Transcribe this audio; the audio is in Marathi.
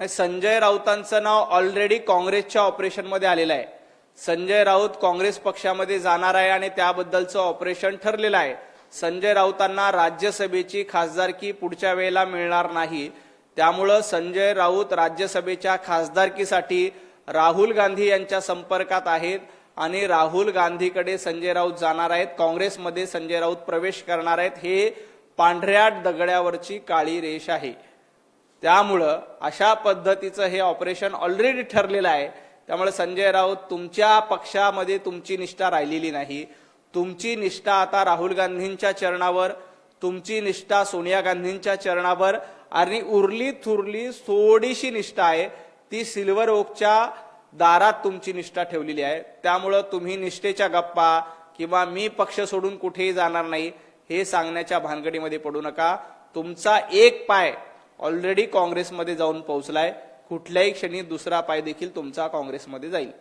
संजय राऊतांचं नाव ऑलरेडी काँग्रेसच्या ऑपरेशनमध्ये आलेलं आहे। संजय राऊत काँग्रेस पक्षामध्ये जाणार आहे आणि त्याबद्दलचं ऑपरेशन ठरलेलं आहे। संजय राऊतांना राज्यसभेची खासदारकी पुढच्या वेळेला मिळणार नाही, त्यामुळे संजय राऊत राज्यसभेच्या खासदारकीसाठी राहुल गांधी यांच्या संपर्कात आहेत आणि राहुल गांधीकडे संजय राऊत जाणार आहेत। काँग्रेसमध्ये संजय राऊत प्रवेश करणार आहेत। हे पांढऱ्या दगडावरची काळी रेष आहे। त्यामुळे अशा पद्धतीचं हे ऑपरेशन ऑलरेडी ठरलेलं आहे। त्यामुळे संजय राऊत, तुमच्या पक्षामध्ये तुमची निष्ठा राहिलेली नाही। तुमची निष्ठा आता राहुल गांधींच्या चरणावर, तुमची निष्ठा सोनिया गांधींच्या चरणावर आणि उरली थुरली थोडीशी निष्ठा आहे ती सिल्वर ओकच्या दारात तुमची निष्ठा ठेवलेली आहे। त्यामुळे तुम्ही निष्ठेच्या गप्पा किंवा मी पक्ष सोडून कुठेही जाणार नाही हे सांगण्याच्या भानगडीमध्ये पडू नका। तुमचा एक पाय ऑलरेडी काँग्रेसमध्ये जाऊन पोहोचलाय। कुठल्याही क्षणी दुसरा पाय देखील तुमचा काँग्रेसमध्ये जाईल।